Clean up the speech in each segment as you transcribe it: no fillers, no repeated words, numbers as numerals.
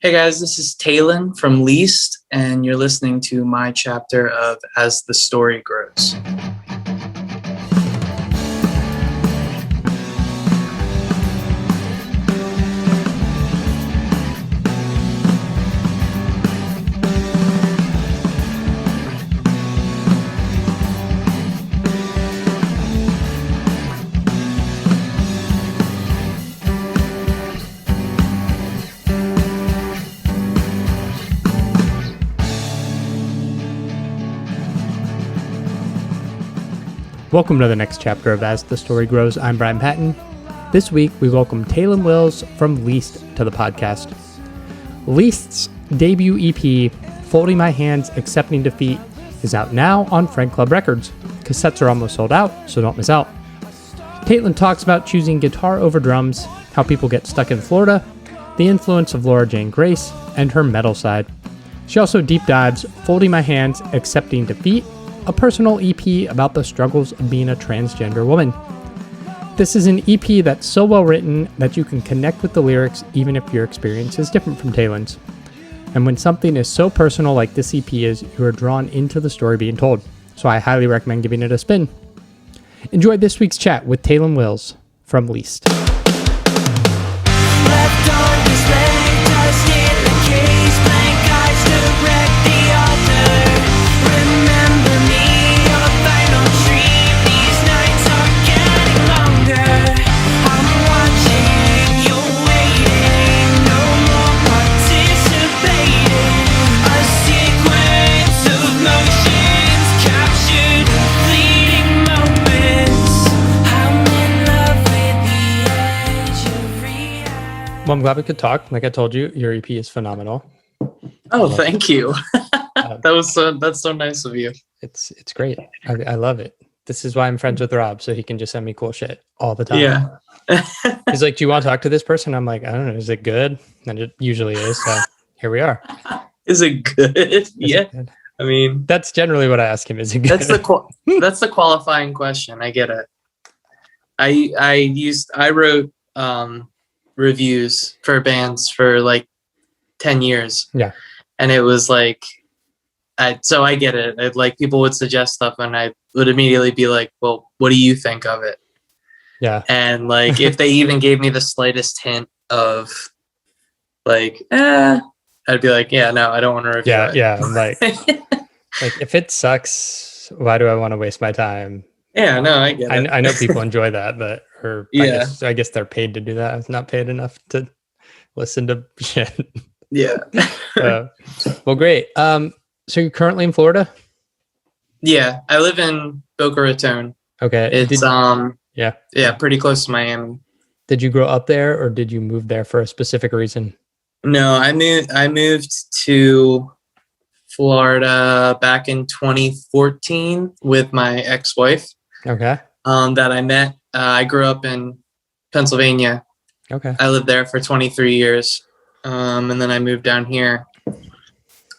Hey guys, this is Taylin from Least, and you're listening to my chapter of As the Story Grows. Welcome to the next chapter of As the Story Grows. I'm Brian Patton. This week, we welcome Taylin Wills from Least to the podcast. Least's debut EP, Folding My Hands, Accepting Defeat, is out now on Friend Club Records. Cassettes are almost sold out, so don't miss out. Taylin talks about choosing guitar over drums, how people get stuck in Florida, the influence of Laura Jane Grace, and her metal side. She also deep dives Folding My Hands, Accepting Defeat, a personal EP about the struggles of being a transgender woman. This is an EP that's so well written that you can connect with the lyrics even if your experience is different from Taylin's. And when something is so personal like this EP is, you are drawn into the story being told. So I highly recommend giving it a spin. Enjoy this week's chat with Taylin Wills from Least. Left on display, dust in the case, blank eyes direct the altar. Remember me, your final dream. These nights are getting longer. I'm watching, you're waiting, no more participating. A sequence of motions captured fleeting moments. I'm in love with the edge of reality. Well, I'm glad we could talk. Like I told you, your EP is phenomenal. Oh, thank you. That's so nice of you. It's great. I love it. This is why I'm friends with Rob, so he can just send me cool shit all the time. Yeah. He's like, do you want to talk to this person? I'm like, I don't know. Is it good? And it usually is. So here we are. Is it good? Yeah. It good? I mean, That's generally what I ask him. Is it good? that's the qualifying question. I get it. I wrote reviews for bands for like 10 years. Yeah. And it was like, so I get it. Like people would suggest stuff and I would immediately be like, well, what do you think of it? Yeah. And like, if they even gave me the slightest hint of like, I'd be like, yeah, no, I don't want to review it. Yeah. I'm like if it sucks, why do I want to waste my time? Yeah, no, I get it. I know people enjoy that, but Yeah. I guess they're paid to do that. I was not paid enough to listen to shit. Yeah. Well, great. So you're currently in Florida? Yeah, I live in Boca Raton. Okay. It's Yeah. pretty close to Miami. Did you grow up there or did you move there for a specific reason? No, I moved to Florida back in 2014 with my ex-wife Okay. that I met. I grew up in Pennsylvania. Okay. I lived there for 23 years. And then I moved down here.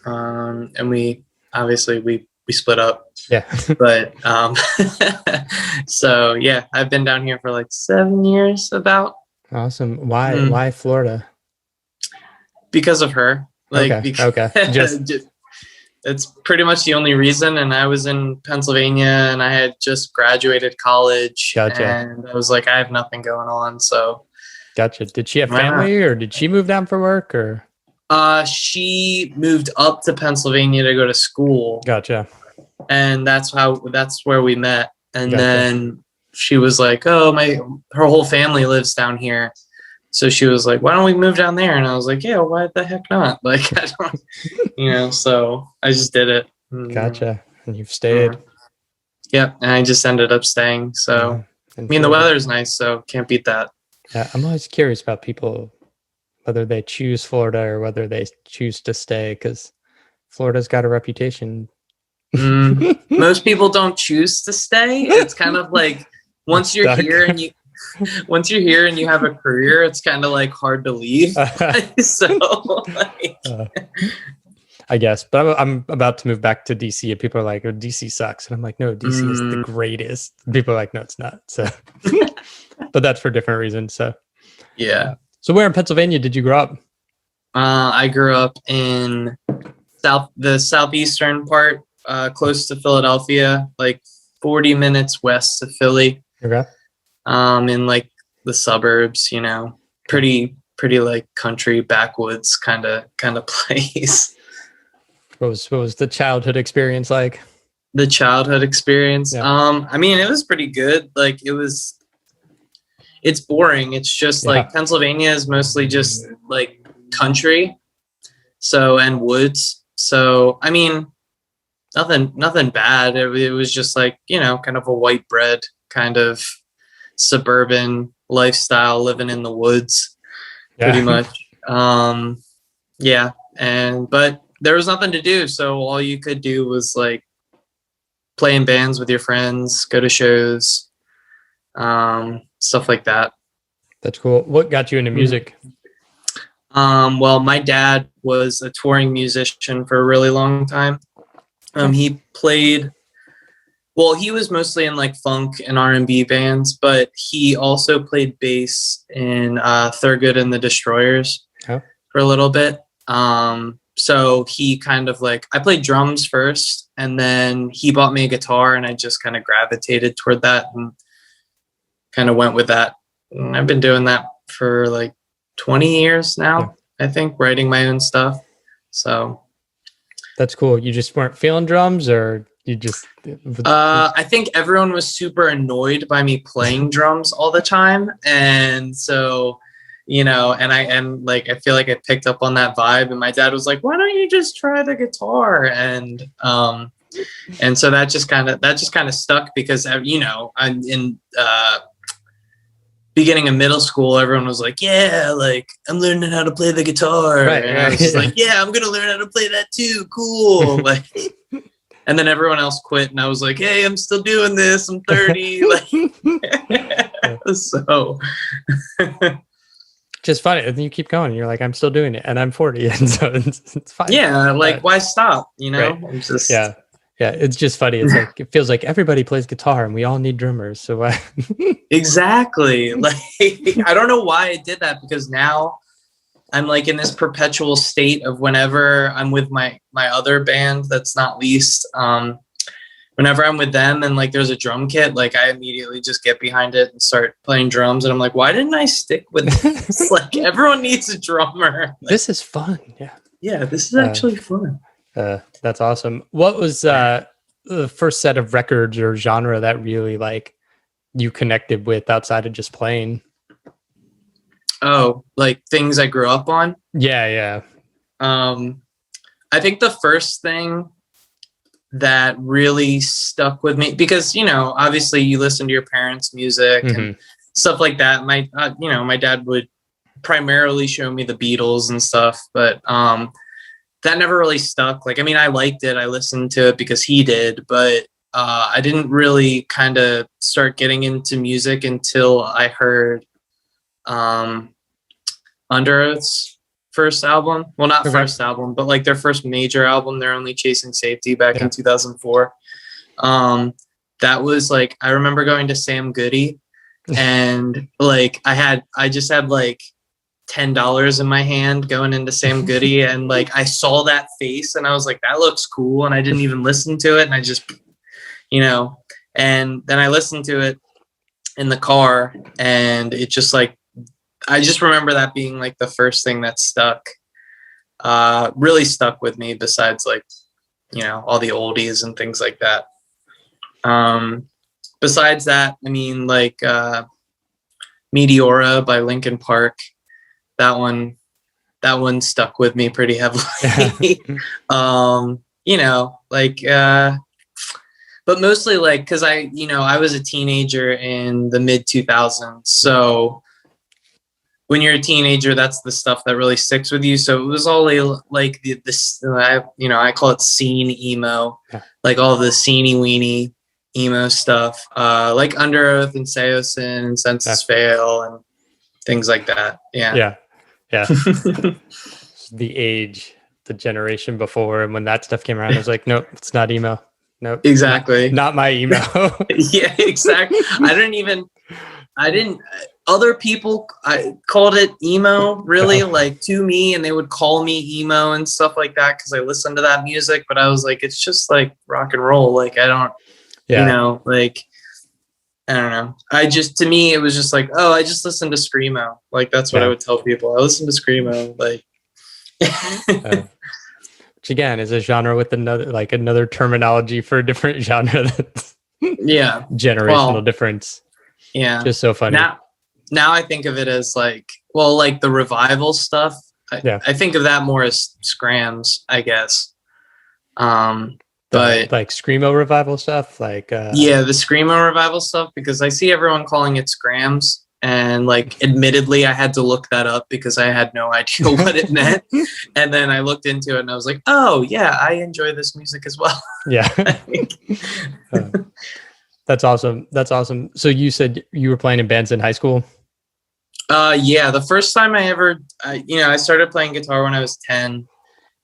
And we split up. Yeah. But so yeah, I've been down here for like 7 years about. Awesome. Why Florida? Because of her. Like Okay. it's pretty much the only reason. And I was in Pennsylvania and I had just graduated college. Gotcha. And I was like, I have nothing going on. So Gotcha. Did she have family or did she move down for work or? she moved up to Pennsylvania to go to school. Gotcha. And that's where we met. And Gotcha. then she was like, oh, her whole family lives down here. So she was like, why don't we move down there? And I was like, yeah, why the heck not? Like, I don't, so I just did it. Gotcha. And you've stayed. Yeah. And I just ended up staying. So, Yeah. I mean, the weather's nice, so can't beat that. Yeah, I'm always curious about people, whether they choose Florida or whether they choose to stay, because Florida's got a reputation. Most people don't choose to stay. It's kind of like once you're here and you have a career, it's kind of like hard to leave. So, I guess, but I'm about to move back to DC, and people are like, "Oh, DC sucks," and I'm like, "No, DC is the greatest." People are like, "No, it's not." So, but that's for different reasons. So, yeah. So, where in Pennsylvania did you grow up? I grew up in the southeastern part, close to Philadelphia, like 40 minutes west of Philly. Okay. In like the suburbs, pretty like country backwoods kind of place. What was the childhood experience like? The childhood experience. Yeah. I mean, it was pretty good. Like it's boring. It's just like Pennsylvania is mostly just like country. So, and woods. So, I mean, nothing bad. It was just like, kind of a white bread kind of suburban lifestyle, living in the woods pretty much. But there was nothing to do. So all you could do was like play in bands with your friends, go to shows, stuff like that. That's cool. What got you into music? Well, my dad was a touring musician for a really long time. He was mostly in like funk and R&B bands, but he also played bass in Thurgood and the Destroyers for a little bit. So he kind of like, I played drums first, and then he bought me a guitar, and I just kind of gravitated toward that and kind of went with that. And I've been doing that for like 20 years now, I think, writing my own stuff. So that's cool. You just weren't feeling drums, or you just I think everyone was super annoyed by me playing drums all the time, and so I feel like I picked up on that vibe, and my dad was like, why don't you just try the guitar? And so that just kind of stuck, because I'm in beginning of middle school, everyone was like, yeah, like I'm learning how to play the guitar. And I was just like, yeah, I'm going to learn how to play that too. Cool. Like, and then everyone else quit, and I was like, hey, I'm still doing this. I'm 30. So just funny. And then you keep going. You're like, I'm still doing it, and I'm 40. And so it's fine. Yeah. Like, why stop? Right. I'm just, yeah. It's just funny. It's like, it feels like everybody plays guitar and we all need drummers. So exactly. Like, I don't know why I did that, because now I'm like in this perpetual state of whenever I'm with my other band that's not Least, whenever I'm with them and like there's a drum kit, like I immediately just get behind it and start playing drums. And I'm like, why didn't I stick with this? Like, everyone needs a drummer. Like, this is fun. Yeah, this is actually fun. That's awesome. What was the first set of records or genre that really like you connected with outside of just playing? Oh, like things I grew up on? Yeah. I think the first thing that really stuck with me, because, obviously you listen to your parents' music and stuff like that. My dad would primarily show me the Beatles and stuff, but that never really stuck. Like, I mean, I liked it. I listened to it because he did, but I didn't really kind of start getting into music until I heard Under Oath's first album. Well, not first album, but like their first major album, They're Only Chasing Safety, back in 2004. That was like, I remember going to Sam Goody, and like I just had like $10 in my hand going into Sam Goody, and like I saw that face and I was like, that looks cool, and I didn't even listen to it, and I just and then I listened to it in the car, and it just like, I just remember that being like the first thing that really stuck with me, besides like, all the oldies and things like that. Besides that, I mean, like Meteora by Linkin Park, that one stuck with me pretty heavily. But mostly like, because I was a teenager in the mid 2000s, so when you're a teenager, that's the stuff that really sticks with you. So it was all like I call it scene emo, like all the sceney weenie emo stuff, like Under Oath and Seosin and Senses Fail and things like that. Yeah. The age, the generation before, and when that stuff came around, I was like, nope, it's not emo. Nope. Exactly. Not my emo. Yeah, exactly. I don't even. I didn't. Other people I called it emo, really, like to me, and they would call me emo and stuff like that because I listened to that music. But I was like, it's just like rock and roll. Like I don't, like I don't know. To me, it was just like, oh, I just listened to screamo. Like that's what I would tell people. I listen to screamo. Like, which again is a genre with another terminology for a different genre. That's generational difference. Yeah, just so funny. Now I think of it as like the revival stuff. I think of that more as scrams, I guess. But like screamo revival stuff, like the screamo revival stuff, because I see everyone calling it scrams, and like admittedly I had to look that up because I had no idea what it meant, and then I looked into it and I was like, oh yeah, I enjoy this music as well. That's awesome. So you said you were playing in bands in high school? The first time I started playing guitar when I was 10,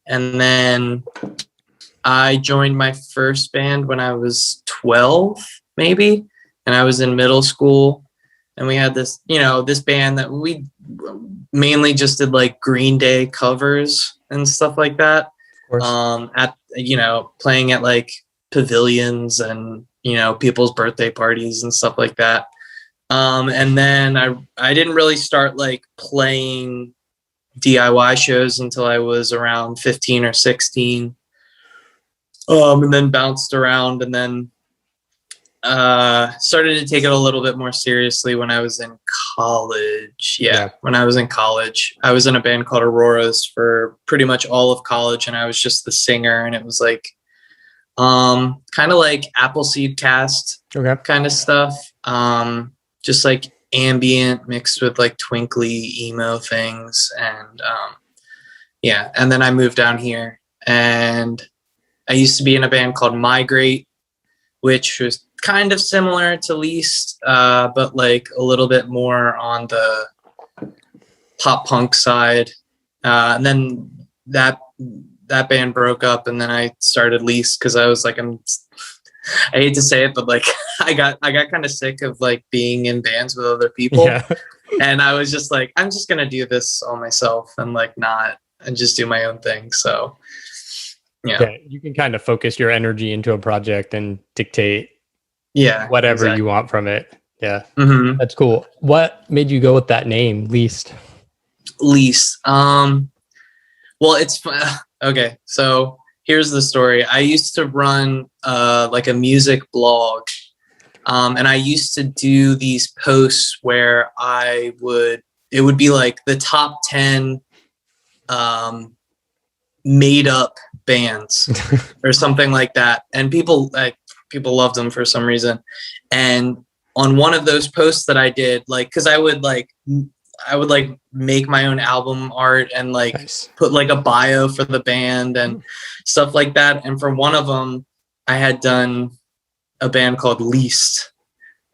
and then I joined my first band when I was 12, maybe, and I was in middle school, and we had this band that we mainly just did like Green Day covers and stuff like that. Of course. Playing at like pavilions and people's birthday parties and stuff like that. And then I didn't really start like playing DIY shows until I was around 15 or 16. And then bounced around, and then started to take it a little bit more seriously when I was in college. When I was in college, I was in a band called Auroras for pretty much all of college, and I was just the singer, and it was like kind of like Appleseed Cast kind of stuff. Just like ambient mixed with like twinkly emo things. And and then I moved down here, and I used to be in a band called Migrate, which was kind of similar to Least, but like a little bit more on the pop punk side. And then that band broke up, and then I started Least because I was like, I hate to say it, but like I got kind of sick of like being in bands with other people. And I was just like, I'm just gonna do this all myself and just do my own thing. So you can kind of focus your energy into a project and dictate whatever you want from it. That's cool. What made you go with that name, Least? Well, it's okay, so here's the story. I used to run like a music blog, and I used to do these posts where it would be like the top 10 made up bands or something like that, and people loved them for some reason. And on one of those posts that I did, like, because I would make my own album art and like put like a bio for the band and stuff like that. And for one of them, I had done a band called Least,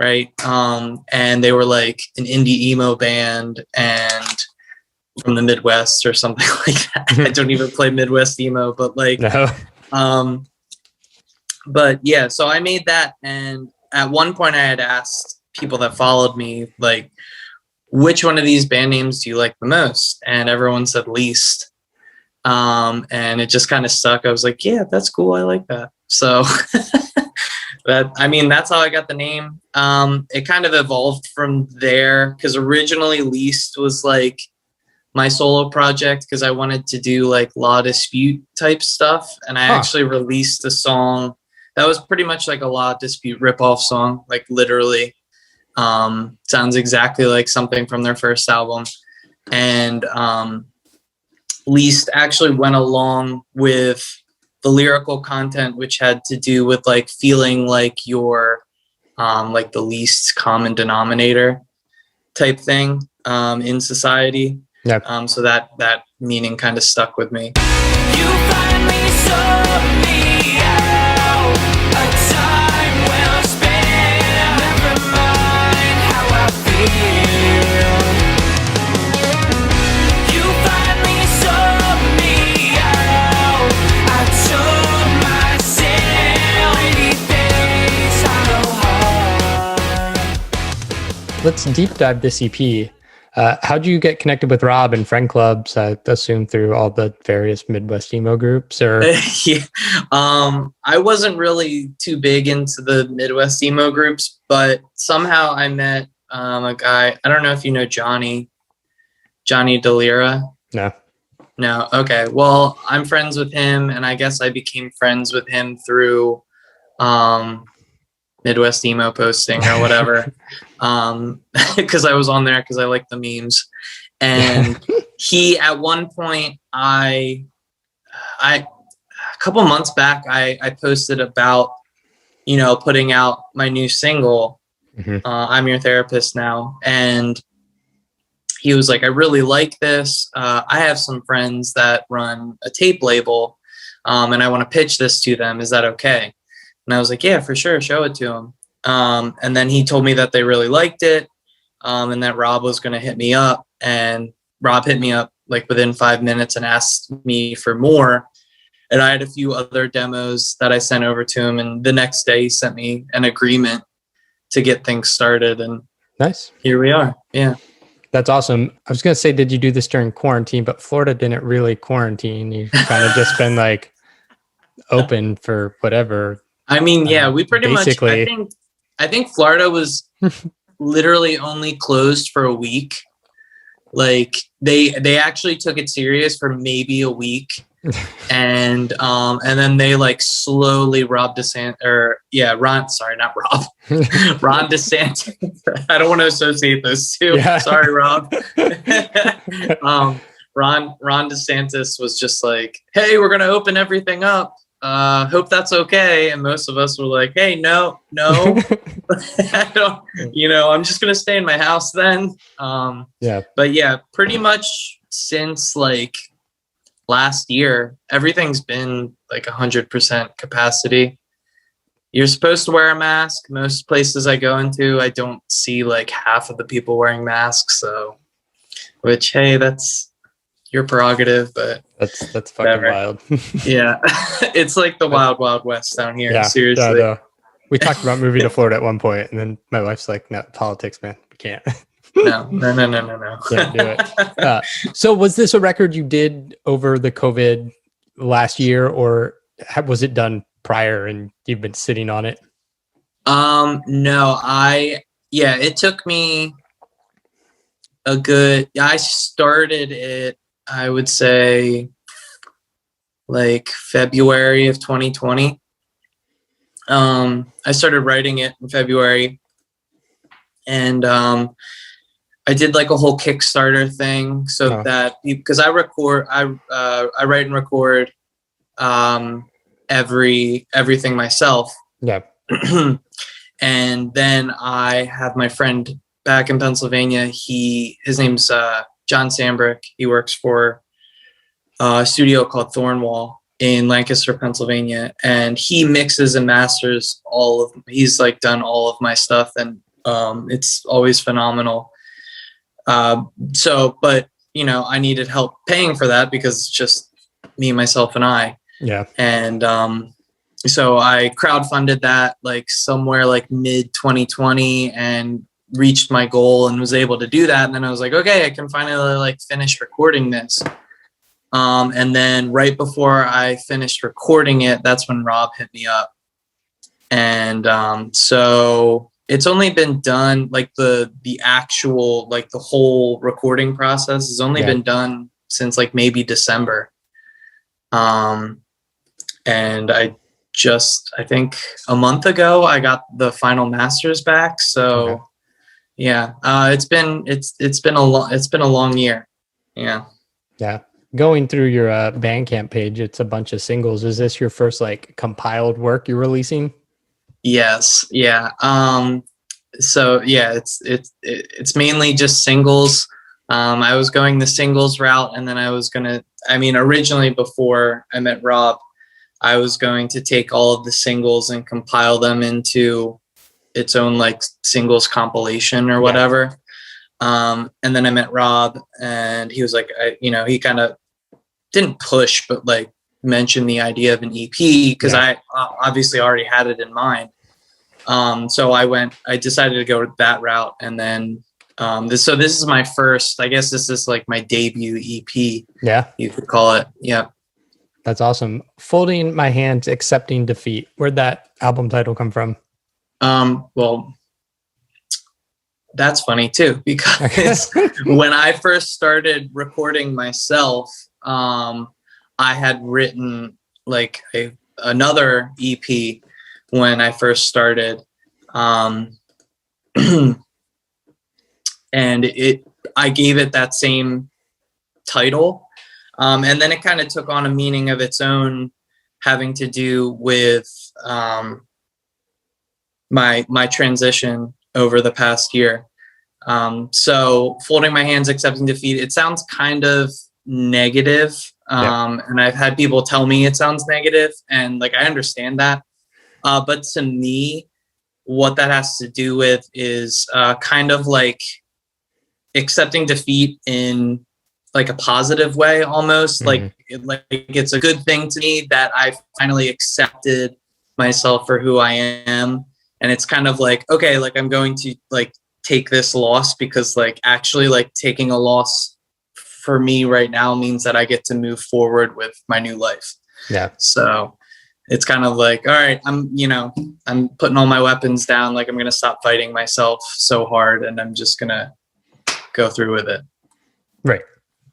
right? And they were like an indie emo band and from the Midwest or something like that. I don't even play Midwest emo, but like, but yeah, so I made that. And at one point I had asked people that followed me, like, which one of these band names do you like the most? And everyone said Least. And it just kind of stuck. I was like, yeah, that's cool. I like that. So that's how I got the name. It kind of evolved from there, because originally Least was like my solo project, because I wanted to do like Law Dispute type stuff. And I actually released a song that was pretty much like a Law Dispute ripoff song, like literally. Sounds exactly like something from their first album. And Least actually went along with the lyrical content, which had to do with like feeling like you're like the least common denominator type thing in society. So that meaning kind of stuck with me. You finally saw me out, a time well spent, never mind how I feel. You finally saw me out, I told myself, 80 days I know hard. let's deep dive this EP. How'd you get connected with Rob and friend clubs? I assume through all the various Midwest emo groups, or Yeah. I wasn't really too big into the Midwest emo groups, but somehow I met a guy. I don't know if you know Johnny Delira. no? No. Okay. Well, I'm friends with him, and I guess I became friends with him through Midwest emo posting or whatever. Because I was on there because I like the memes. And he, at one point, a couple months back, I posted about, putting out my new single, I'm Your Therapist Now. And he was like, I really like this. I have some friends that run a tape label, and I want to pitch this to them. Is that okay? And I was like, yeah, for sure. Show it to him. And then he told me that they really liked it, and that Rob was going to hit me up. And Rob hit me up like within 5 minutes and asked me for more. And I had a few other demos that I sent over to him. And the next day he sent me an agreement to get things started. And Nice. Here we are. Yeah. That's awesome. I was going to say, did you do this during quarantine? But Florida didn't really quarantine. You kind of just been like open for whatever. I mean, yeah, we pretty basically, much, I think Florida was literally only closed for a week. Like they actually took it serious for maybe a week. And then they like slowly Ron DeSantis. I don't want to associate those two. Yeah. Sorry, Rob. Ron DeSantis was just like, hey, we're gonna open everything up. Hope that's okay. And most of us were like, hey, no. I don't, I'm just gonna stay in my house then. Yeah. But yeah, pretty much since like last year, everything's been like 100% capacity. You're supposed to wear a mask. Most places I go into, I don't see like half of the people wearing masks. So, which, hey, that's your prerogative, but that's fucking whatever. wild. Yeah. It's like the wild, wild west down here. Yeah, Seriously. no. We talked about moving to Florida at one point, and then my wife's like, no, politics, man. We can't. No. Can't do it. So was this a record you did over the COVID last year, or was it done prior and you've been sitting on it? No, it took me I started it, I would say like February of 2020. I started writing it in February, and I did like a whole Kickstarter thing that because I write and record everything myself. Yeah. And then I have my friend back in Pennsylvania. His name's John Sambrick. He works for a studio called Thornwall in Lancaster, Pennsylvania, and he mixes and masters he's like done all of my stuff, and it's always phenomenal. But I needed help paying for that because it's just me, myself, and I. Yeah. And so I crowdfunded that like somewhere like mid 2020 and reached my goal and was able to do that. And then I was like, okay, I can finally like finish recording this. And then right before I finished recording it, that's when Rob hit me up. And so it's only been done like the actual, like the whole recording process has only been done since like maybe December. And I think a month ago I got the final masters back. So yeah, it's been a long year. Yeah. Yeah. Going through your Bandcamp page, it's a bunch of singles. Is this your first like compiled work you're releasing? Yes. Yeah. So yeah, it's mainly just singles. I was going the singles route, and then originally before I met Rob, I was going to take all of the singles and compile them into its own like singles compilation or whatever. And then I met Rob, and he was like, he kind of didn't push, but like mentioned the idea of an EP because I obviously already had it in mind. So I decided to go that route. And then, this is my first, I guess this is like my debut EP. Yeah. You could call it. Yeah. That's awesome. Folding My Hands, Accepting Defeat. Where'd that album title come from? Well, that's funny too, because when I first started recording myself, I had written like another EP when I first started. And I gave it that same title. And then it kind of took on a meaning of its own, having to do with my transition over the past year. So Folding My Hands, Accepting Defeat, it sounds kind of negative. And I've had people tell me it sounds negative, and like I understand that. But to me, what that has to do with is kind of like accepting defeat in like a positive way, almost. Like it's a good thing to me that I finally accepted myself for who I am. And it's kind of like, okay, like I'm going to like take this loss, because like actually like taking a loss for me right now means that I get to move forward with my new life. Yeah. So it's kind of like, all right, I'm putting all my weapons down. Like I'm going to stop fighting myself so hard, and I'm just going to go through with it. Right.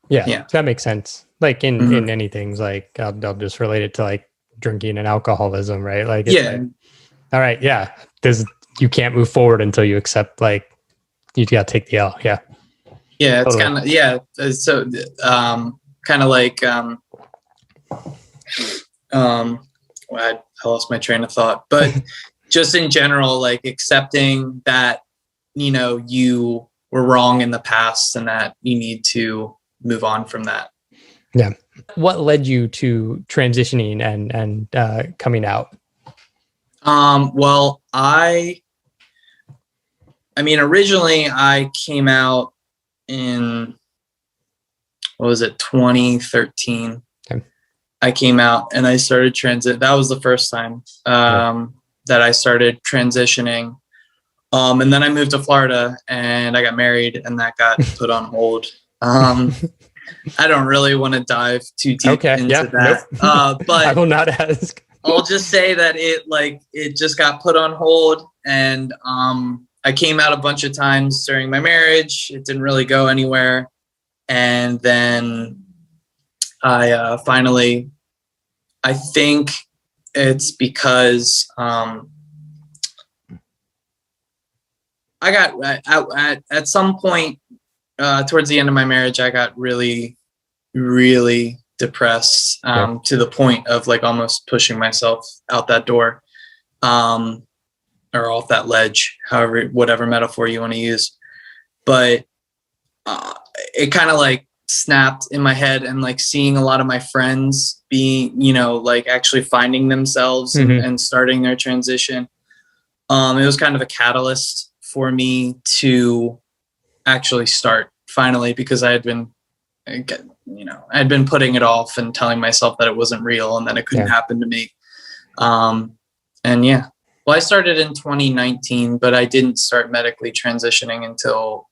Yeah. That makes sense. Like in anything, like I'll just relate it to like drinking and alcoholism, right? Like, it's like, all right. Yeah. You can't move forward until you accept, like, you got to take the L. Yeah. Yeah. It's kind of, so, kind of like, I lost my train of thought, but just in general, like accepting that, you were wrong in the past and that you need to move on from that. Yeah. What led you to transitioning and coming out? Well, originally I came out in, 2013. Okay. I came out and I started that was the first time, that I started transitioning. And then I moved to Florida and I got married, and that got put on hold. I don't really want to dive too deep into that. Nope. But I will not ask. I'll just say that it just got put on hold, and I came out a bunch of times during my marriage. It didn't really go anywhere. And then I finally, I think it's because I got at some point towards the end of my marriage, I got really, really depressed, to the point of like almost pushing myself out that door, or off that ledge, whatever metaphor you want to use. But it kind of like snapped in my head, and like seeing a lot of my friends being, like actually finding themselves and starting their transition. It was kind of a catalyst for me to actually start finally, because I had been putting it off and telling myself that it wasn't real and that it couldn't happen to me. Well, I started in 2019, but I didn't start medically transitioning until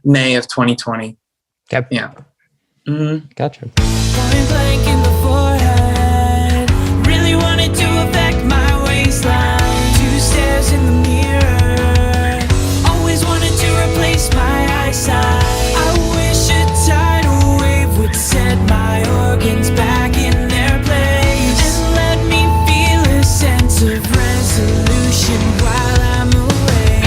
May of 2020. Yep. Yeah. Gotcha. Point blank in the forehead. Really wanted to affect my waistline. 2 stares in the mirror. Always wanted to replace my eyesight. I wish a tidal wave would set my organs back in their place and let me feel a sense of resolution while I'm away.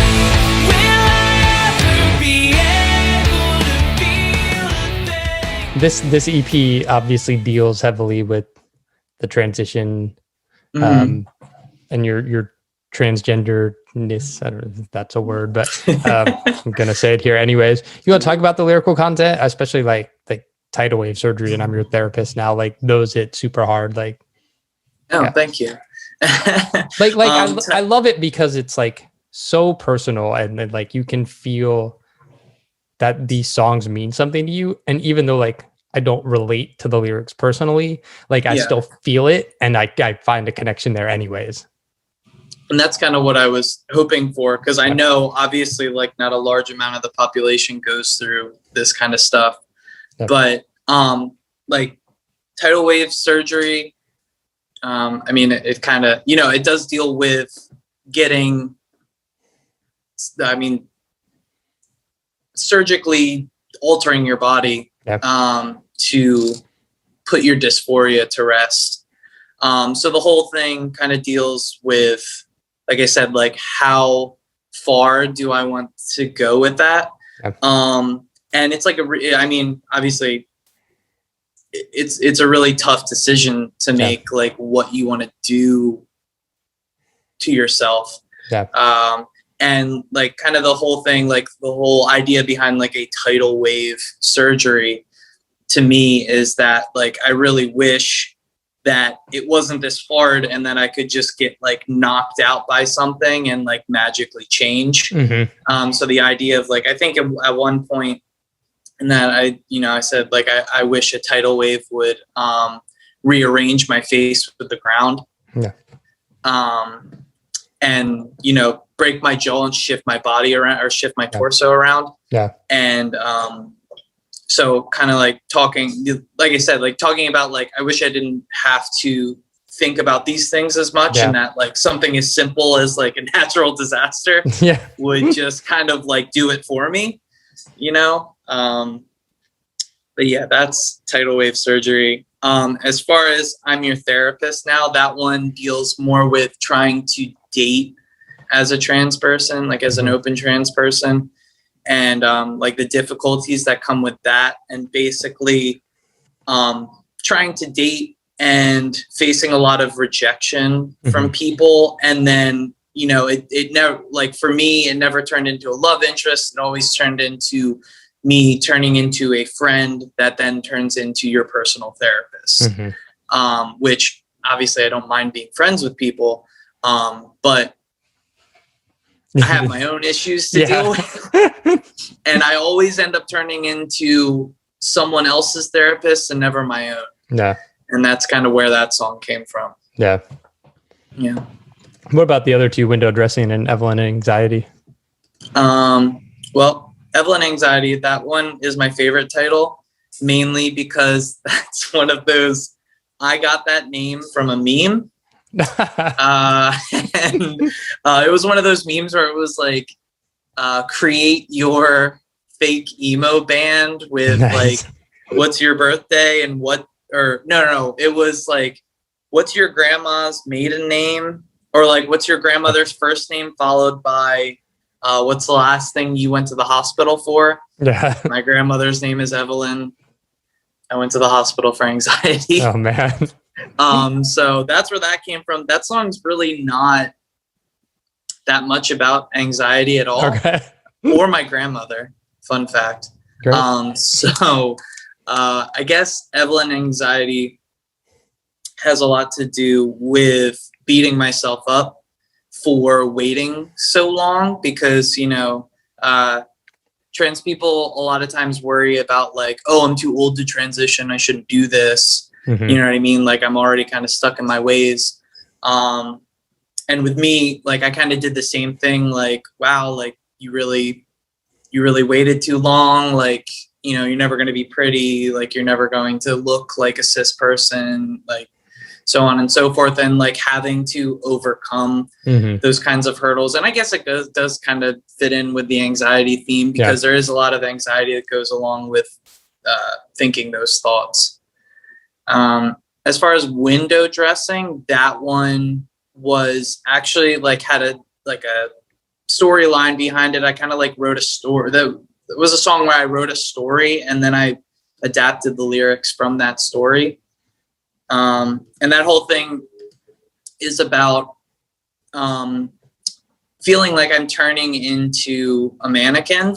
Will I ever be able to feel a thing? This EP obviously deals heavily with the transition, and your transgenderness. I don't know if that's a word, but I'm gonna say it here anyways. You want to talk about the lyrical content, especially like tidal wave surgery, and I'm your therapist now. Like those hit super hard. Like, Thank you. I love it because it's like so personal, and like you can feel that these songs mean something to you. And even though like I don't relate to the lyrics personally. Like I Yeah. still feel it, and I find a connection there anyways. And that's kind of what I was hoping for, because I know obviously like not a large amount of the population goes through this kind of stuff. Yep. But like tidal wave surgery, I mean, it kind of, you know, it does deal with getting, I mean, surgically altering your body Yep. to put your dysphoria to rest. So the whole thing kind of deals with, like I said, like how far do I want to go with that? Yep. And it's like I mean, obviously, it's a really tough decision to make, like what you want to do to yourself. Yeah. And like kind of the whole thing, like the whole idea behind like a tidal wave surgery to me is that like I really wish that it wasn't this hard and that I could just get like knocked out by something and like magically change. Mm-hmm. So the idea of like, I think at one point in that I said like I wish a tidal wave would rearrange my face with the ground. Yeah. And break my jaw and shift my body around, or shift my torso around. Yeah. And so kind of like talking, like I said, like talking about like I wish I didn't have to think about these things as much, and that like something as simple as like a natural disaster would just kind of like do it for me, but yeah, that's tidal wave surgery. As far as I'm your therapist now, that one deals more with trying to date as a trans person, like as an open trans person, and like the difficulties that come with that, and basically trying to date and facing a lot of rejection from people. And then, it never, like for me, it never turned into a love interest. It always turned into me turning into a friend that then turns into your personal therapist, which obviously I don't mind being friends with people, but I have my own issues to deal with, and I always end up turning into someone else's therapist and never my own. Yeah. And that's kind of where that song came from. Yeah. Yeah. What about the other two, Window Dressing and Evelyn Anxiety? Well, Evelyn Anxiety, that one is my favorite title, mainly because that's one of those, I got that name from a meme. And it was one of those memes where it was like, create your fake emo band with like, what's your birthday and no, it was like, what's your grandma's maiden name, or like, what's your grandmother's first name followed by what's the last thing you went to the hospital for? Yeah. My grandmother's name is Evelyn. I went to the hospital for anxiety. Oh man. So that's where that came from. That song's really not that much about anxiety at all, or my grandmother. Fun fact. Great. So I guess Evelyn Anxiety has a lot to do with beating myself up for waiting so long, because trans people a lot of times worry about like, oh, I'm too old to transition, I shouldn't do this. You know what I mean? Like I'm already kind of stuck in my ways. And with me, like I kind of did the same thing. Like, wow, like you really waited too long. Like, you're never going to be pretty. Like you're never going to look like a cis person, like so on and so forth. And like having to overcome those kinds of hurdles. And I guess it does kind of fit in with the anxiety theme, because there is a lot of anxiety that goes along with thinking those thoughts. As far as Window Dressing, that one was actually like had a storyline behind it. I kind of like wrote a story. That was a song where I wrote a story and then I adapted the lyrics from that story. And that whole thing is about feeling like I'm turning into a mannequin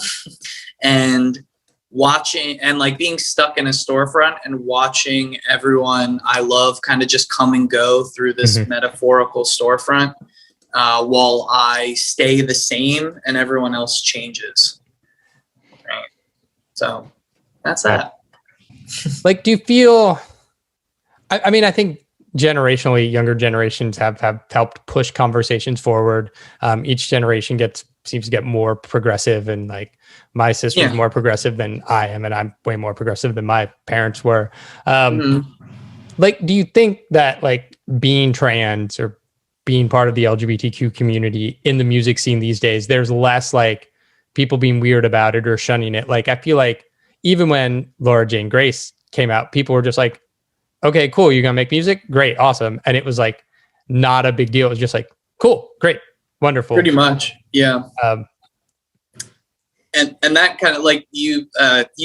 and watching and like being stuck in a storefront and watching everyone I love kind of just come and go through this metaphorical storefront while I stay the same and everyone else changes. Right. So that's that. Like, do you feel, I mean, I think generationally, younger generations have helped push conversations forward. Each generation seems to get more progressive, and like my sister's more progressive than I am, and I'm way more progressive than my parents were. Like, do you think that like being trans or being part of the LGBTQ community in the music scene these days, there's less like people being weird about it or shunning it? Like, I feel like even when Laura Jane Grace came out, people were just like, okay, cool, you're gonna make music? Great, awesome. And it was like not a big deal. It was just like, cool, great, wonderful. Pretty much, yeah. And that kind of like you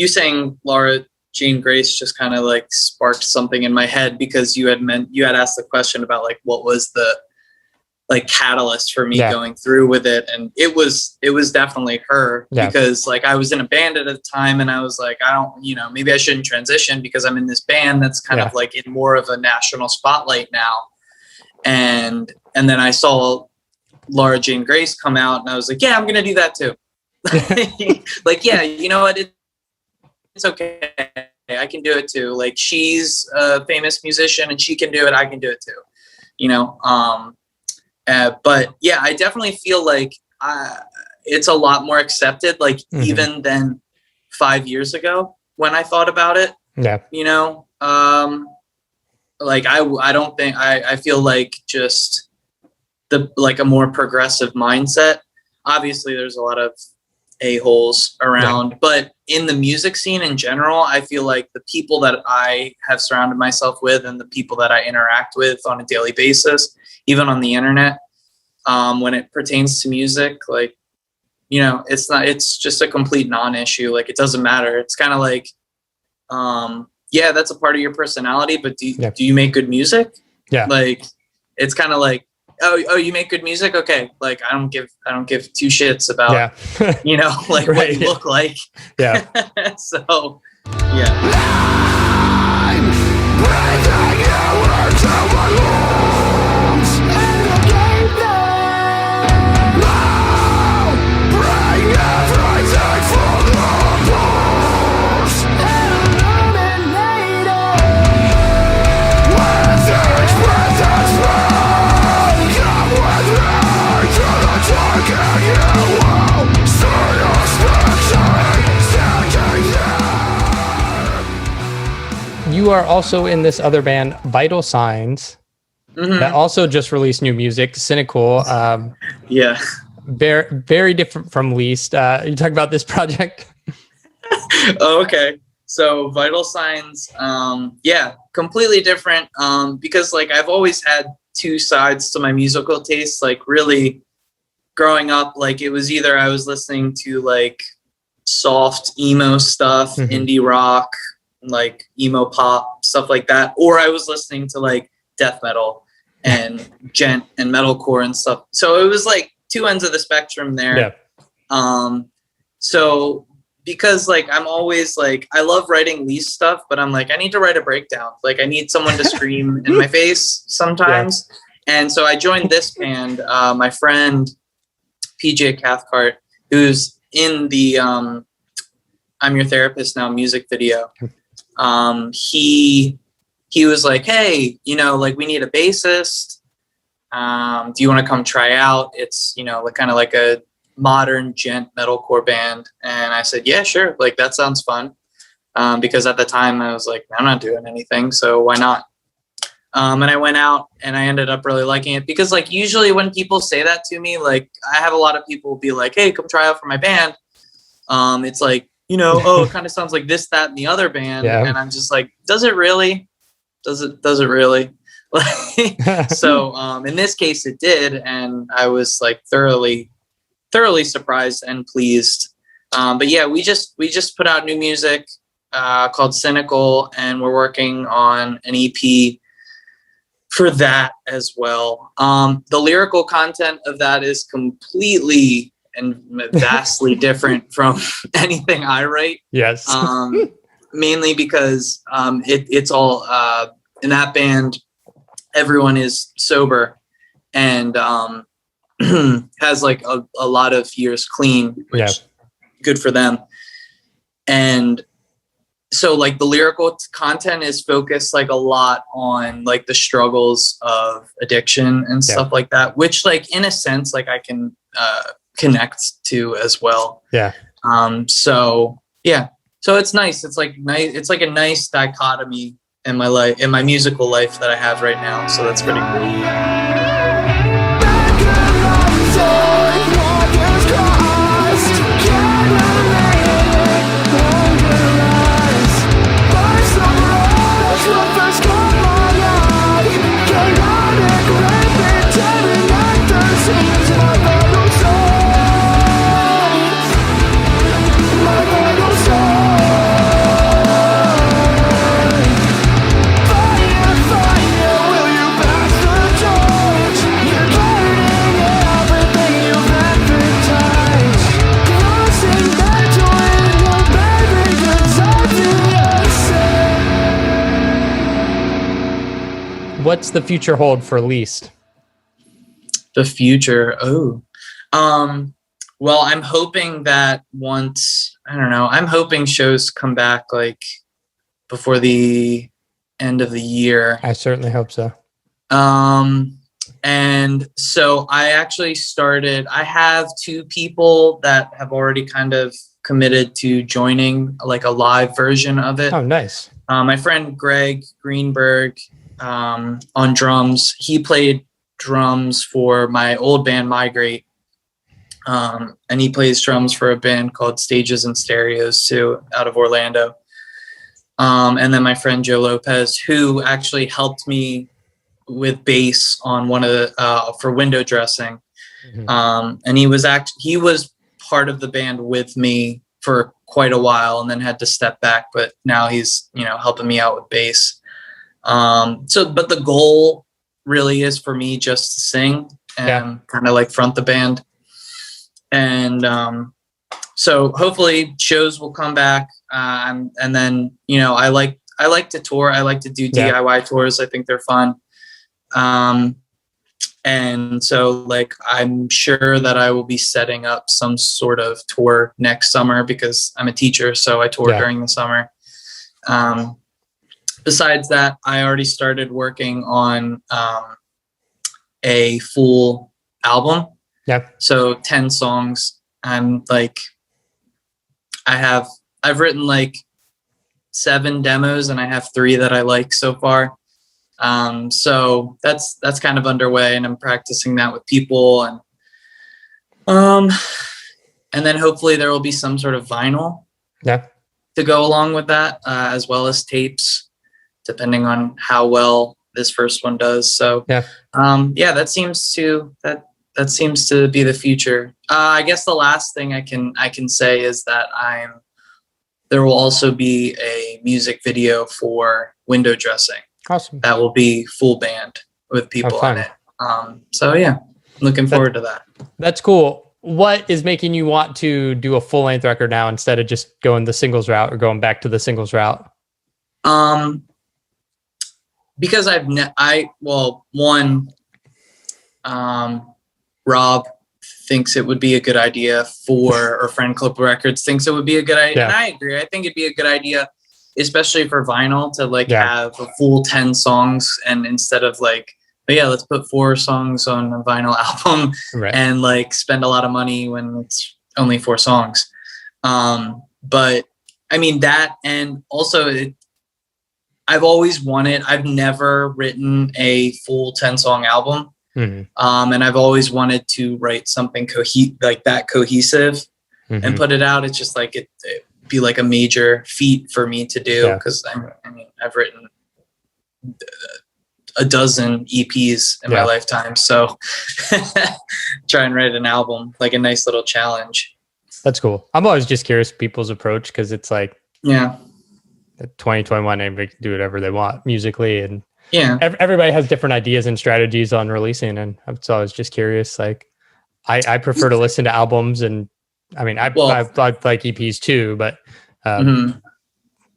saying Laura Jane Grace just kind of like sparked something in my head, because you had asked the question about like what was the like catalyst for me going through with it, and it was definitely her, because like I was in a band at the time, and I was like, I don't, maybe I shouldn't transition because I'm in this band that's kind of like in more of a national spotlight now, and then I saw Laura Jane Grace come out, and I was like, yeah, I'm gonna do that too. Like, yeah, you know what, it's okay, I can do it too. Like, she's a famous musician and she can do it, I can do it too, but yeah, I definitely feel like it's a lot more accepted, like even than 5 years ago when I thought about it. Like I don't think I feel like just like a more progressive mindset. Obviously there's a lot of a-holes around, but in the music scene in general, I feel like the people that I have surrounded myself with and the people that I interact with on a daily basis, even on the internet, when it pertains to music, like, it's just a complete non-issue. Like, it doesn't matter. It's kind of like, yeah, that's a part of your personality, but do you make good music? Yeah. Like, it's kind of like, oh, you make good music? Okay. Like, I don't give two shits about, like what you look like. Yeah. So, yeah. You are also in this other band, Vital Signs, that also just released new music, Cynical. Yeah. Very, very different from Least. You talk about this project? Oh, okay. So Vital Signs, yeah, completely different. Because like I've always had two sides to my musical taste. Like, really growing up, like it was either I was listening to like soft emo stuff, indie rock, like emo pop, stuff like that, or I was listening to like death metal and gent and metalcore and stuff. So it was like two ends of the spectrum there. So because like I'm always like, I love writing Least stuff, but I'm like, I need to write a breakdown. Like, I need someone to scream in my face sometimes. And so I joined this band. My friend PJ Cathcart, who's in the I'm Your Therapist Now music video, he was like, hey, like, we need a bassist. Do you want to come try out? It's, like kind of like a modern gent metalcore band. And I said, yeah, sure. Like, that sounds fun. Because at the time I was like, I'm not doing anything, so why not? And I went out and I ended up really liking it, because like usually when people say that to me, like I have a lot of people be like, hey, come try out for my band. It's like, oh, it kind of sounds like this, that, and the other band. And I'm just like, does it really? Does it really? So in this case it did, and I was like thoroughly surprised and pleased. But yeah, we just put out new music called Cynical, and we're working on an EP for that as well. The lyrical content of that is completely and vastly different from anything I write. Yes. Mainly because it's all in that band, everyone is sober and has like a lot of years clean, which good for them. And so like the lyrical content is focused like a lot on like the struggles of addiction and stuff like that, which like in a sense like I can connect to as well. Yeah. So yeah, so it's nice. It's like nice. It's like a nice dichotomy in my life, in my musical life that I have right now. So that's pretty cool. What's the future hold for Least? The future. Oh, well, I'm hoping that once, I don't know, I'm hoping shows come back like before the end of the year. I certainly hope so. And so I actually I have 2 people that have already kind of committed to joining like a live version of it. Oh, nice. My friend Greg Greenberg, on drums. He played drums for my old band Migrate, and he plays drums for a band called Stages and Stereos too, out of Orlando. And then my friend Joe Lopez, who actually helped me with bass on one of the for window dressing. And he was part of the band with me for quite a while, and then had to step back, but now he's helping me out with bass. But the goal really is for me just to sing and kind of like front the band. And so hopefully shows will come back. And then, I like to tour. I like to do DIY tours. I think they're fun. And so like, I'm sure that I will be setting up some sort of tour next summer because I'm a teacher. So I tour during the summer. Besides that, I already started working on a full album. Yep. So 10 songs. I've written like 7 demos and I have 3 that I like so far. So that's kind of underway, and I'm practicing that with people, and then hopefully there will be some sort of vinyl to go along with that, as well as tapes, depending on how well this first one does. So that seems to be the future. I guess the last thing I can say is that there will also be a music video for Window Dressing. Awesome. That will be full band with people in it. So yeah, looking forward to that. That's cool. What is making you want to do a full length record now instead of just going the singles route or going back to the singles route? Because Rob thinks it would be a good idea or Friend Clip Records thinks it would be a good idea. And I agree. I think it'd be a good idea, especially for vinyl, to have a full 10 songs, and instead of let's put 4 songs on a vinyl album and spend a lot of money when it's only 4 songs. But I mean that, and also I've never written a full 10 song album. And I've always wanted to write something cohesive and put it out. It's just it'd be like a major feat for me to do, because I've written a dozen EPs in my lifetime. So try and write an album, like a nice little challenge. That's cool. I'm always just curious people's approach, because it's 2021, anybody can do whatever they want musically, and everybody has different ideas and strategies on releasing. And so I was just curious. I prefer to listen to albums, and I mean, I like EPs too, but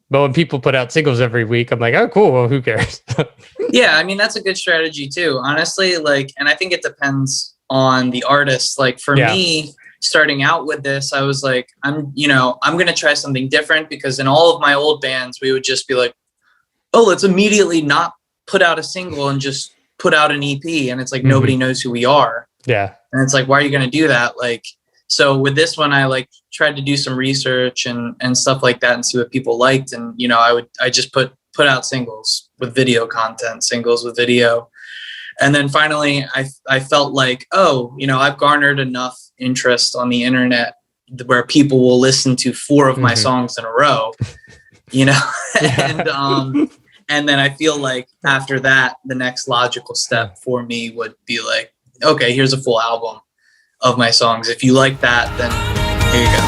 when people put out singles every week, I'm like, oh, cool. Well, who cares? Yeah, I mean, that's a good strategy too, honestly. And I think it depends on the artist. For me, starting out with this, I was like, I'm going to try something different, because in all of my old bands, we would just be like, oh, let's immediately not put out a single and just put out an EP. And it's like, nobody knows who we are. Yeah. And it's like, why are you going to do that? Like, so with this one, I like tried to do some research and stuff like that and see what people liked. And, I just put out singles with video content, singles with video. And then finally I felt like, I've garnered enough interest on the internet where people will listen to 4 of my songs in a row, and then I feel like after that, the next logical step for me would be like, okay, here's a full album of my songs. If you like that, then here you go.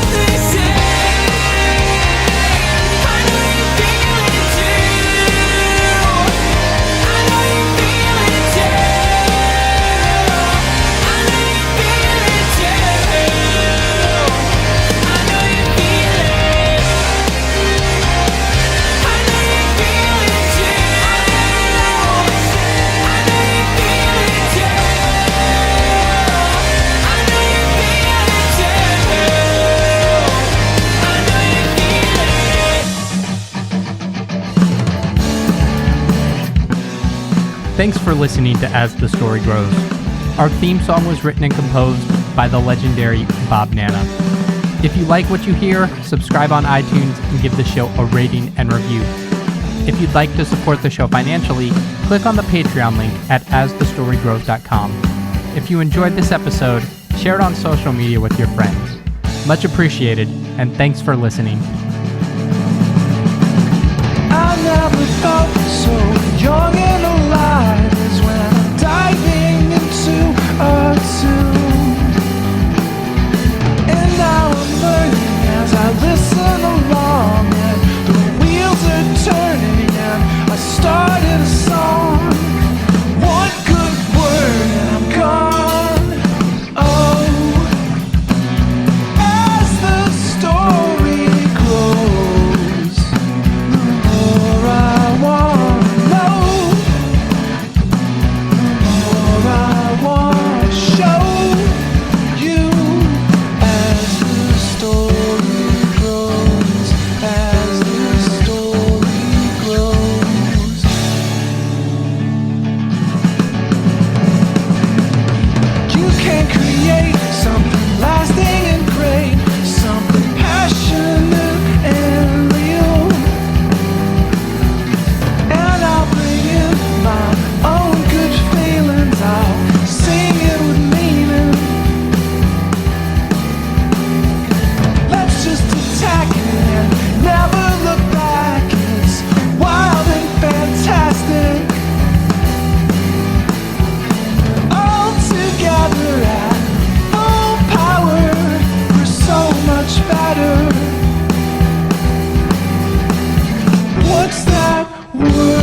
Thanks for listening to As the Story Grows. Our theme song was written and composed by the legendary Bob Nana. If you like what you hear, subscribe on iTunes and give the show a rating and review. If you'd like to support the show financially, click on the Patreon link at asthestorygrows.com. If you enjoyed this episode, share it on social media with your friends. Much appreciated, and thanks for listening. I never felt so young and alive as when I'm diving into a tune. And now I'm learning as I listen along, and the wheels are turning, and I started a song. One good word and I'm gone. Oh, as the story grows, more I wanna know, more I wanna show you. As the story grows, as the story grows. You can create something lasting and great, something passionate and real. And I'll bring in my own good feelings, I'll sing it with meaning. Let's just attack it and never look back. It's wild and fantastic. All together at full power, we're so much better. What's that word?